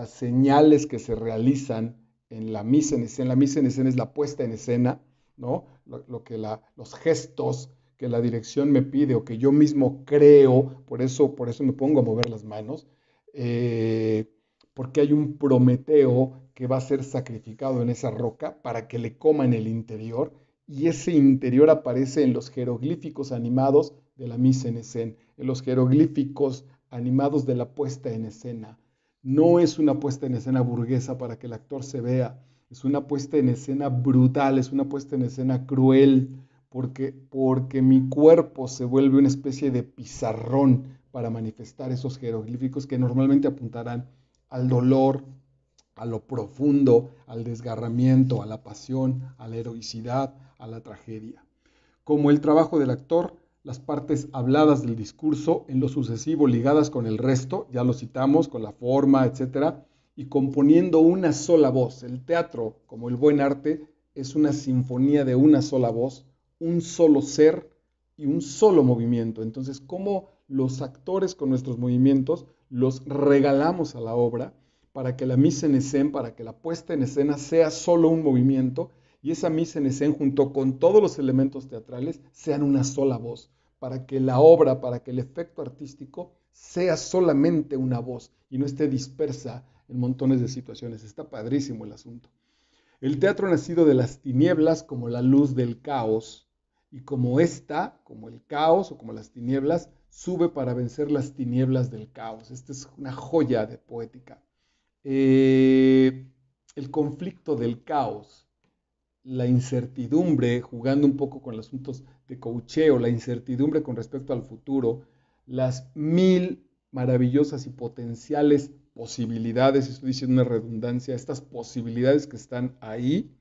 señales que se realizan en la mise en scène. La mise en scène es la puesta en escena, ¿no? Los gestos que la dirección me pide o que yo mismo creo, por eso me pongo a mover las manos, eh, porque hay un Prometeo que va a ser sacrificado en esa roca para que le coma en el interior, y ese interior aparece en los jeroglíficos animados de la mise en escena, en los jeroglíficos animados de la puesta en escena. No es una puesta en escena burguesa para que el actor se vea, es una puesta en escena brutal, es una puesta en escena cruel, porque mi cuerpo se vuelve una especie de pizarrón para manifestar esos jeroglíficos que normalmente apuntarán al dolor, a lo profundo, al desgarramiento, a la pasión, a la heroicidad, a la tragedia. Como el trabajo del actor, las partes habladas del discurso, en lo sucesivo ligadas con el resto, ya lo citamos, con la forma, etcétera, y componiendo una sola voz. El teatro, como el buen arte, es una sinfonía de una sola voz, un solo ser y un solo movimiento. Entonces, ¿cómo los actores con nuestros movimientos los regalamos a la obra para que la mise en scène, para que la puesta en escena sea solo un movimiento, y esa mise en scène junto con todos los elementos teatrales sean una sola voz, para que la obra, para que el efecto artístico sea solamente una voz y no esté dispersa en montones de situaciones? Está padrísimo el asunto. El teatro ha nacido de las tinieblas como la luz del caos, y como esta, como el caos o como las tinieblas, sube para vencer las tinieblas del caos. Esta es una joya de poética. Eh, el conflicto del caos, la incertidumbre, jugando un poco con los asuntos de coacheo, la incertidumbre con respecto al futuro, las mil maravillosas y potenciales posibilidades, estoy diciendo una redundancia, estas posibilidades que están ahí,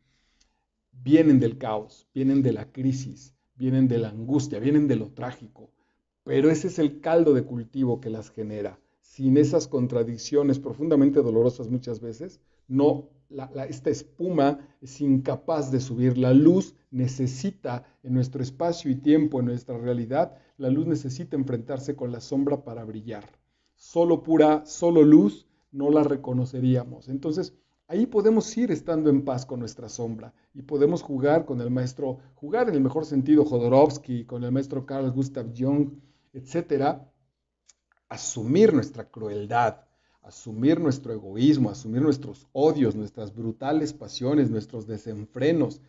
vienen del caos, vienen de la crisis, vienen de la angustia, vienen de lo trágico, pero ese es el caldo de cultivo que las genera. Sin esas contradicciones profundamente dolorosas muchas veces, no, esta espuma es incapaz de subir. La luz necesita, en nuestro espacio y tiempo, en nuestra realidad, la luz necesita enfrentarse con la sombra para brillar. Solo pura, solo luz, no la reconoceríamos. Entonces, ahí podemos ir estando en paz con nuestra sombra y podemos jugar con el maestro, jugar en el mejor sentido Jodorowsky, con el maestro Carl Gustav Jung, etcétera, asumir nuestra crueldad, asumir nuestro egoísmo, asumir nuestros odios, nuestras brutales pasiones, nuestros desenfrenos,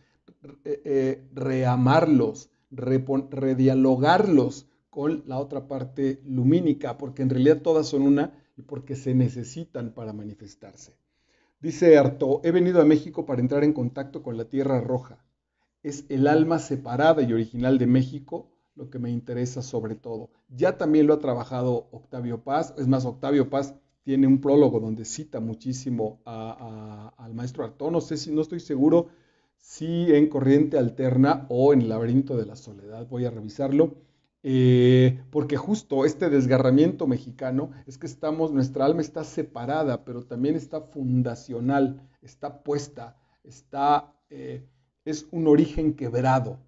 reamarlos, redialogarlos con la otra parte lumínica, porque en realidad todas son una y porque se necesitan para manifestarse. Dice Artaud, he venido a México para entrar en contacto con la Tierra Roja. Es el alma separada y original de México lo que me interesa sobre todo. Ya también lo ha trabajado Octavio Paz, es más, Octavio Paz tiene un prólogo donde cita muchísimo al maestro Artaud, no estoy seguro si en Corriente Alterna o en el Laberinto de la Soledad, voy a revisarlo, porque justo este desgarramiento mexicano es que nuestra alma está separada, pero también está fundacional, está puesta, es un origen quebrado,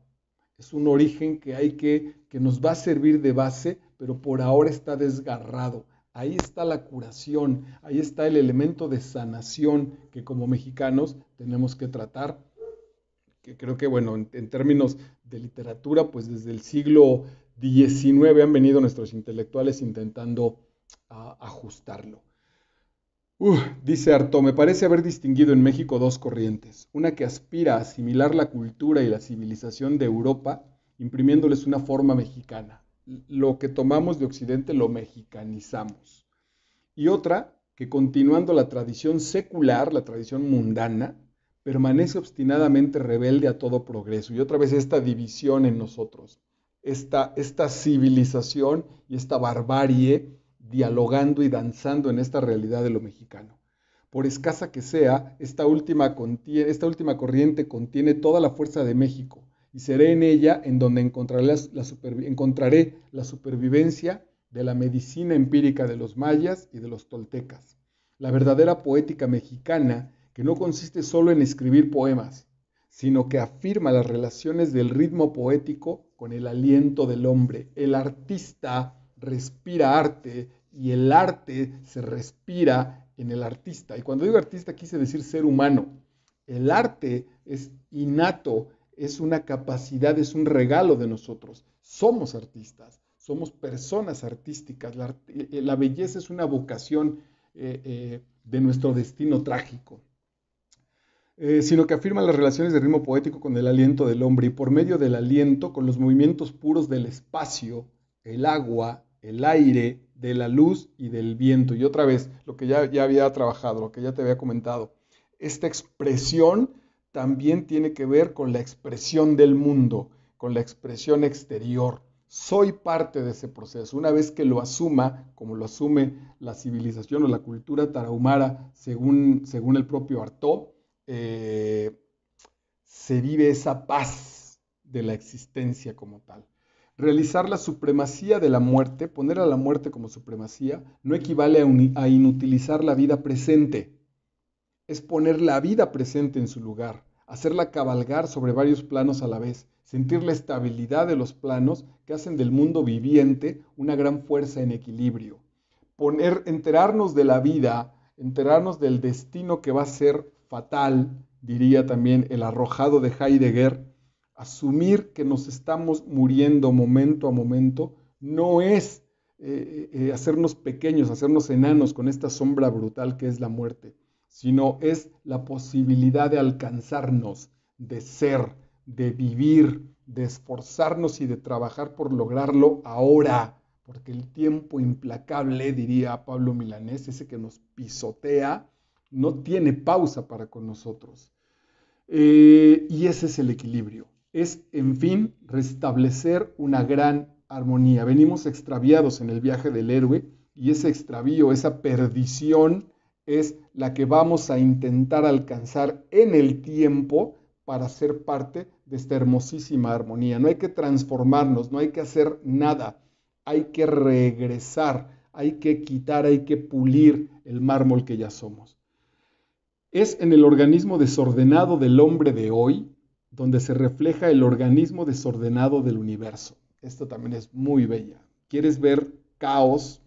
es un origen que nos va a servir de base, pero por ahora está desgarrado. Ahí está la curación, ahí está el elemento de sanación que como mexicanos tenemos que tratar, que creo que, bueno, en términos de literatura, pues desde el siglo XIX han venido nuestros intelectuales intentando ajustarlo. Dice Artaud, me parece haber distinguido en México dos corrientes, una que aspira a asimilar la cultura y la civilización de Europa, imprimiéndoles una forma mexicana. Lo que tomamos de Occidente lo mexicanizamos. Y otra que, continuando la tradición secular, la tradición mundana, permanece obstinadamente rebelde a todo progreso. Y otra vez esta división en nosotros, esta civilización y esta barbarie dialogando y danzando en esta realidad de lo mexicano. Por escasa que sea, esta última corriente contiene toda la fuerza de México y seré en ella en donde encontraré la supervivencia de la medicina empírica de los mayas y de los toltecas. La verdadera poética mexicana que no consiste solo en escribir poemas, sino que afirma las relaciones del ritmo poético con el aliento del hombre. El artista respira arte y el arte se respira en el artista. Y cuando digo artista quise decir ser humano. El arte es innato, es una capacidad, es un regalo de nosotros. Somos artistas, somos personas artísticas. La belleza es una vocación de nuestro destino trágico. Sino que afirma las relaciones de ritmo poético con el aliento del hombre y por medio del aliento con los movimientos puros del espacio, el agua, el aire, de la luz y del viento. Y otra vez, lo que ya había trabajado, lo que ya te había comentado, esta expresión también tiene que ver con la expresión del mundo, con la expresión exterior. Soy parte de ese proceso. Una vez que lo asuma, como lo asume la civilización o la cultura tarahumara, según el propio Artaud, se vive esa paz de la existencia como tal. Realizar la supremacía de la muerte, poner a la muerte como supremacía, no equivale a inutilizar la vida presente. Es poner la vida presente en su lugar, hacerla cabalgar sobre varios planos a la vez, sentir la estabilidad de los planos que hacen del mundo viviente una gran fuerza en equilibrio. Enterarnos de la vida, enterarnos del destino que va a ser fatal, diría también el arrojado de Heidegger. Asumir que nos estamos muriendo momento a momento no es hacernos pequeños, hacernos enanos con esta sombra brutal que es la muerte. sino es la posibilidad de alcanzarnos, de ser, de vivir, de esforzarnos y de trabajar por lograrlo ahora, porque el tiempo implacable, diría Pablo Milanés, ese que nos pisotea, no tiene pausa para con nosotros. Y ese es el equilibrio. Es, en fin, restablecer una gran armonía. Venimos extraviados en el viaje del héroe y ese extravío, esa perdición, es la que vamos a intentar alcanzar en el tiempo para ser parte de esta hermosísima armonía. No hay que transformarnos, no hay que hacer nada, hay que regresar, hay que quitar, hay que pulir el mármol que ya somos. Es en el organismo desordenado del hombre de hoy donde se refleja el organismo desordenado del universo. Esto también es muy bella. ¿Quieres ver caos?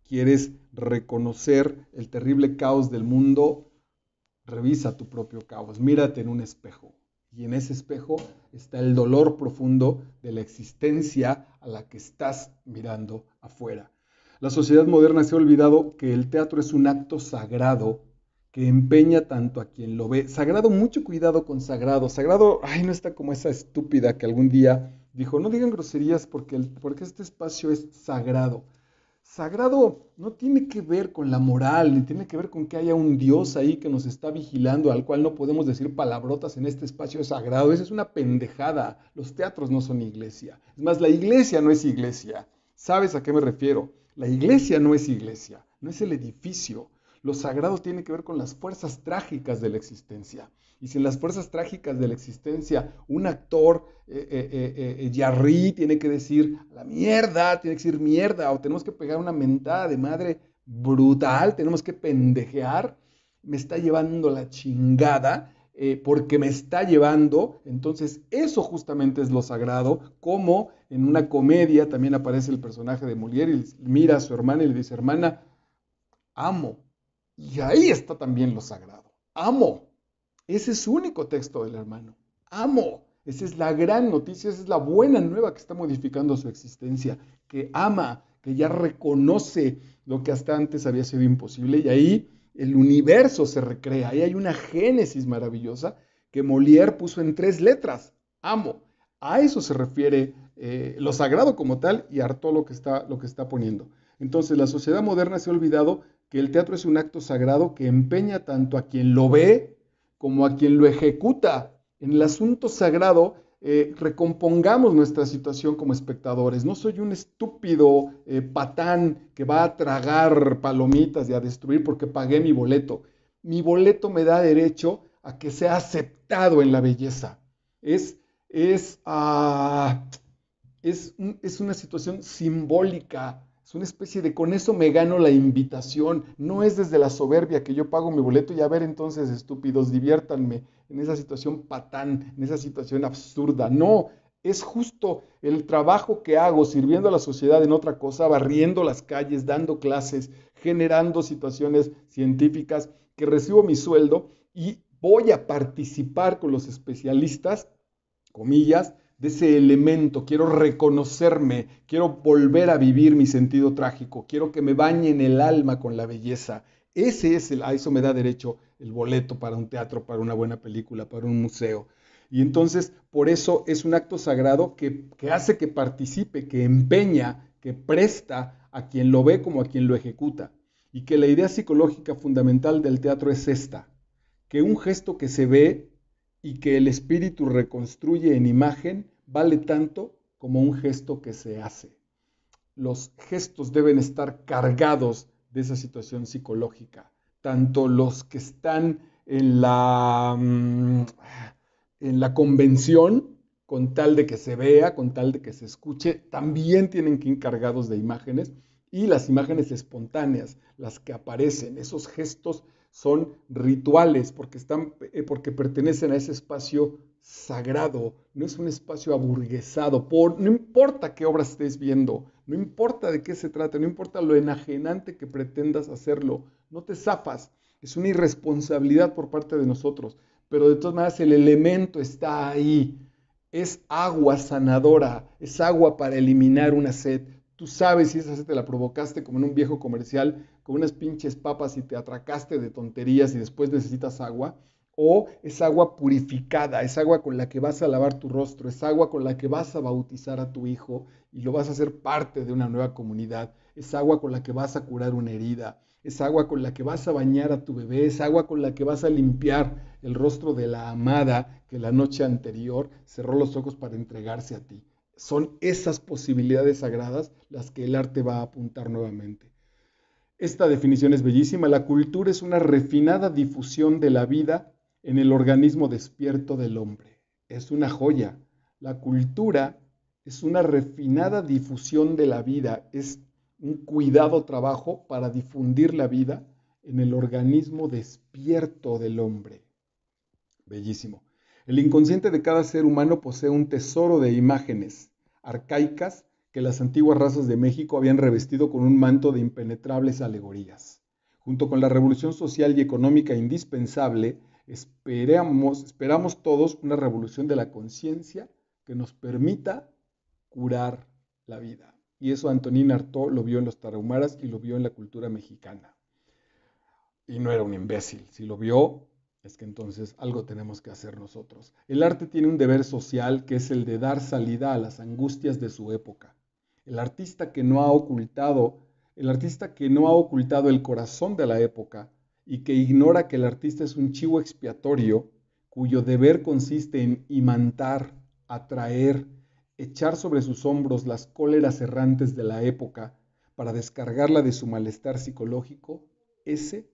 ¿Quieres reconocer el terrible caos del mundo? Revisa tu propio caos, mírate en un espejo. Y en ese espejo está el dolor profundo de la existencia a la que estás mirando afuera. La sociedad moderna se ha olvidado que el teatro es un acto sagrado que empeña tanto a quien lo ve. Sagrado, mucho cuidado con sagrado. Sagrado, ay, no está como esa estúpida que algún día dijo, no digan groserías porque este espacio es sagrado. Sagrado no tiene que ver con la moral, ni tiene que ver con que haya un Dios ahí que nos está vigilando, al cual no podemos decir palabrotas en este espacio sagrado. Esa es una pendejada. Los teatros no son iglesia. Es más, la iglesia no es iglesia. ¿Sabes a qué me refiero? La iglesia no es iglesia, no es el edificio. Lo sagrado tiene que ver con las fuerzas trágicas de la existencia. Y si en las fuerzas trágicas de la existencia un actor, Jarry, tiene que decir la mierda, tiene que decir mierda, o tenemos que pegar una mentada de madre brutal, tenemos que pendejear, me está llevando la chingada, porque me está llevando, entonces eso justamente es lo sagrado, como en una comedia también aparece el personaje de Molière y mira a su hermana y le dice, hermana, amo. Y ahí está también lo sagrado. Amo. Ese es su único texto del hermano. Amo. Esa es la gran noticia, esa es la buena nueva que está modificando su existencia. Que ama, que ya reconoce lo que hasta antes había sido imposible. Y ahí el universo se recrea. Ahí hay una génesis maravillosa que Molière puso en 3 letras. Amo. A eso se refiere lo sagrado como tal y Artaud lo que está poniendo. Entonces la sociedad moderna se ha olvidado que el teatro es un acto sagrado que empeña tanto a quien lo ve como a quien lo ejecuta. En el asunto sagrado, recompongamos nuestra situación como espectadores. No soy un estúpido patán que va a tragar palomitas y a destruir porque pagué mi boleto. Mi boleto me da derecho a que sea aceptado en la belleza. Es una situación simbólica. Es una especie de, con eso me gano la invitación. No es desde la soberbia que yo pago mi boleto y a ver entonces, estúpidos, diviértanme en esa situación patán, en esa situación absurda. No, es justo el trabajo que hago sirviendo a la sociedad en otra cosa, barriendo las calles, dando clases, generando situaciones científicas, que recibo mi sueldo y voy a participar con los especialistas, comillas, de ese elemento, quiero reconocerme, quiero volver a vivir mi sentido trágico, quiero que me bañe en el alma con la belleza. A eso me da derecho el boleto para un teatro, para una buena película, para un museo. Y entonces, por eso es un acto sagrado que hace que participe, que empeña, que presta a quien lo ve como a quien lo ejecuta. Y que la idea psicológica fundamental del teatro es esta, que un gesto que se ve y que el espíritu reconstruye en imagen vale tanto como un gesto que se hace. Los gestos deben estar cargados de esa situación psicológica, tanto los que están en la convención, con tal de que se vea, con tal de que se escuche, también tienen que ir cargados de imágenes, y las imágenes espontáneas, las que aparecen, esos gestos son rituales porque pertenecen a ese espacio sagrado, no es un espacio aburguesado, no importa qué obra estés viendo, no importa de qué se trata, no importa lo enajenante que pretendas hacerlo, no te zafas, es una irresponsabilidad por parte de nosotros, pero de todas maneras el elemento está ahí, es agua sanadora, es agua para eliminar una sed. Tú sabes si esa sed te la provocaste como en un viejo comercial, con unas pinches papas y te atracaste de tonterías y después necesitas agua, o es agua purificada, es agua con la que vas a lavar tu rostro, es agua con la que vas a bautizar a tu hijo y lo vas a hacer parte de una nueva comunidad, es agua con la que vas a curar una herida, es agua con la que vas a bañar a tu bebé, es agua con la que vas a limpiar el rostro de la amada que la noche anterior cerró los ojos para entregarse a ti. Son esas posibilidades sagradas las que el arte va a apuntar nuevamente. Esta definición es bellísima. La cultura es una refinada difusión de la vida en el organismo despierto del hombre. Es una joya. La cultura es una refinada difusión de la vida, es un cuidado trabajo para difundir la vida en el organismo despierto del hombre. Bellísimo. El inconsciente de cada ser humano posee un tesoro de imágenes arcaicas que las antiguas razas de México habían revestido con un manto de impenetrables alegorías. Junto con la revolución social y económica indispensable, esperamos todos una revolución de la conciencia que nos permita curar la vida. Y eso Antonín Artaud lo vio en los tarahumaras y lo vio en la cultura mexicana. Y no era un imbécil. Si lo vio, es que entonces algo tenemos que hacer nosotros. El arte tiene un deber social que es el de dar salida a las angustias de su época. El artista que no ha ocultado, el artista que no ha ocultado el corazón de la época y que ignora que el artista es un chivo expiatorio cuyo deber consiste en imantar, atraer, echar sobre sus hombros las cóleras errantes de la época para descargarla de su malestar psicológico, ese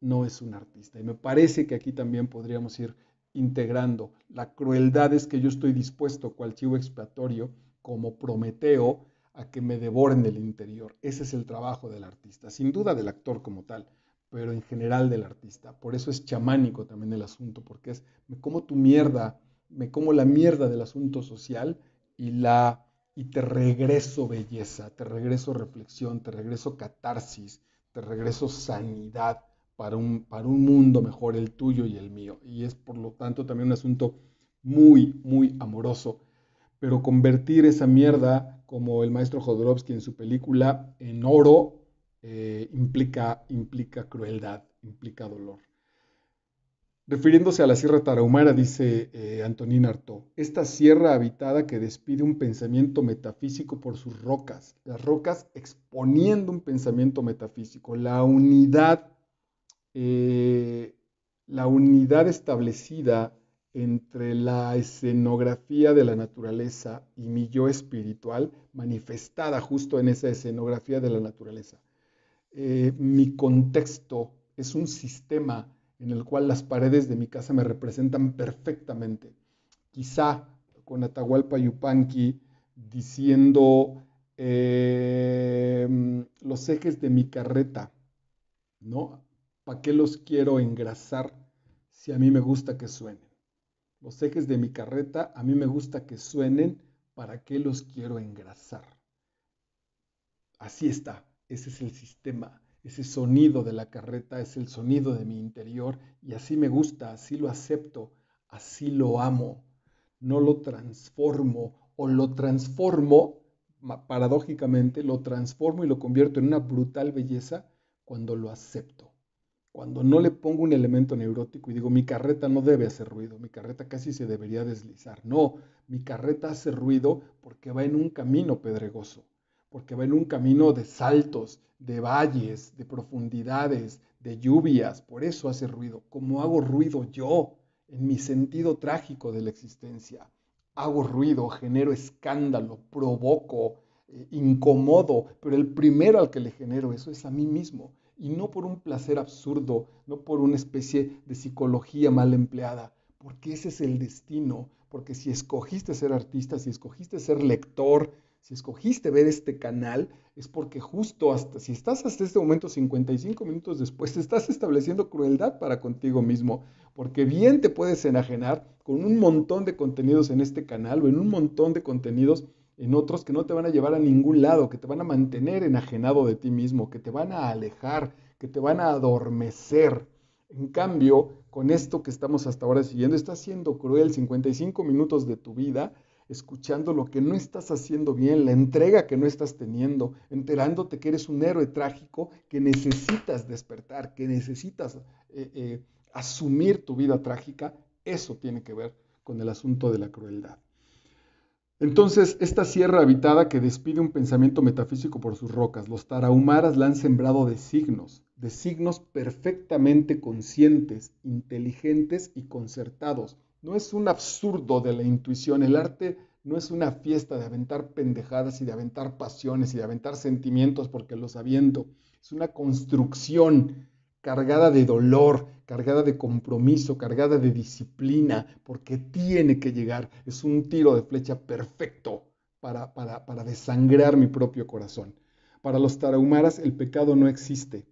no es un artista. Y me parece que aquí también podríamos ir integrando. La crueldad es que yo estoy dispuesto, cual chivo expiatorio, como Prometeo, a que me devoren el interior. Ese es el trabajo del artista, sin duda del actor como tal, pero en general del artista. Por eso es chamánico también el asunto, porque es, me como tu mierda, me como la mierda del asunto social y te regreso belleza, te regreso reflexión, te regreso catarsis, te regreso sanidad para un mundo mejor, el tuyo y el mío. Y es por lo tanto también un asunto muy, muy amoroso. Pero convertir esa mierda, como el maestro Jodorowsky en su película, en oro, implica crueldad, implica dolor. Refiriéndose a la Sierra Tarahumara, dice Antonín Artaud, esta sierra habitada que despide un pensamiento metafísico por sus rocas, las rocas exponiendo un pensamiento metafísico, eh, la unidad establecida entre la escenografía de la naturaleza y mi yo espiritual, manifestada justo en esa escenografía de la naturaleza. Mi contexto es un sistema en el cual las paredes de mi casa me representan perfectamente. Quizá con Atahualpa Yupanqui diciendo los ejes de mi carreta, ¿no? ¿Para qué los quiero engrasar si a mí me gusta que suenen? Los ejes de mi carreta a mí me gusta que suenen, ¿para qué los quiero engrasar? Así está, ese es el sistema, ese sonido de la carreta es el sonido de mi interior y así me gusta, así lo acepto, así lo amo. No lo transformo o lo transformo, paradójicamente, lo transformo y lo convierto en una brutal belleza cuando lo acepto. Cuando no le pongo un elemento neurótico y digo, mi carreta no debe hacer ruido, mi carreta casi se debería deslizar. No, mi carreta hace ruido porque va en un camino pedregoso, porque va en un camino de saltos, de valles, de profundidades, de lluvias. Por eso hace ruido. Como hago ruido yo en mi sentido trágico de la existencia. Hago ruido, genero escándalo, provoco, incomodo, pero el primero al que le genero eso es a mí mismo y no por un placer absurdo, no por una especie de psicología mal empleada, porque ese es el destino, porque si escogiste ser artista, si escogiste ser lector, si escogiste ver este canal, es porque justo hasta, si estás hasta este momento 55 minutos después, estás estableciendo crueldad para contigo mismo, porque bien te puedes enajenar con un montón de contenidos en este canal o en un montón de contenidos en otros que no te van a llevar a ningún lado, que te van a mantener enajenado de ti mismo, que te van a alejar, que te van a adormecer. En cambio, con esto que estamos hasta ahora siguiendo, estás siendo cruel 55 minutos de tu vida escuchando lo que no estás haciendo bien, la entrega que no estás teniendo, enterándote que eres un héroe trágico, que necesitas despertar, que necesitas asumir tu vida trágica. Eso tiene que ver con el asunto de la crueldad. Entonces, esta sierra habitada que despide un pensamiento metafísico por sus rocas, los tarahumaras la han sembrado de signos perfectamente conscientes, inteligentes y concertados. No es un absurdo de la intuición, el arte no es una fiesta de aventar pendejadas y de aventar pasiones y de aventar sentimientos porque los aviento. Es una construcción cargada de dolor, cargada de compromiso, cargada de disciplina, porque tiene que llegar. Es un tiro de flecha perfecto para desangrar mi propio corazón. Para los tarahumaras el pecado no existe.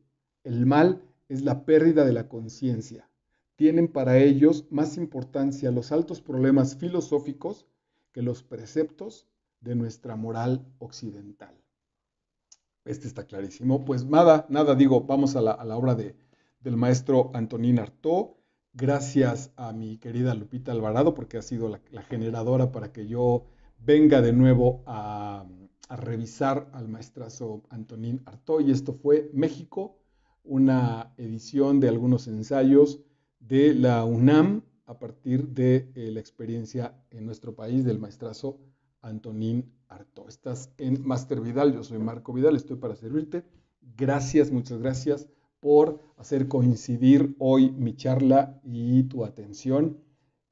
El mal es la pérdida de la conciencia. Tienen para ellos más importancia los altos problemas filosóficos que los preceptos de nuestra moral occidental. Este está clarísimo. Pues nada, digo, vamos a la obra del maestro Antonín Artaud. Gracias a mi querida Lupita Alvarado, porque ha sido la generadora para que yo venga de nuevo a revisar al maestrazo Antonín Artaud. Y esto fue México, una edición de algunos ensayos de la UNAM a partir de la experiencia en nuestro país del maestrazo Antonín Artaud. Estás en Master Vidal, yo soy Marco Vidal, estoy para servirte. Gracias, muchas gracias por hacer coincidir hoy mi charla y tu atención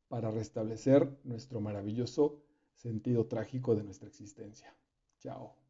para restablecer nuestro maravilloso sentido trágico de nuestra existencia. Chao.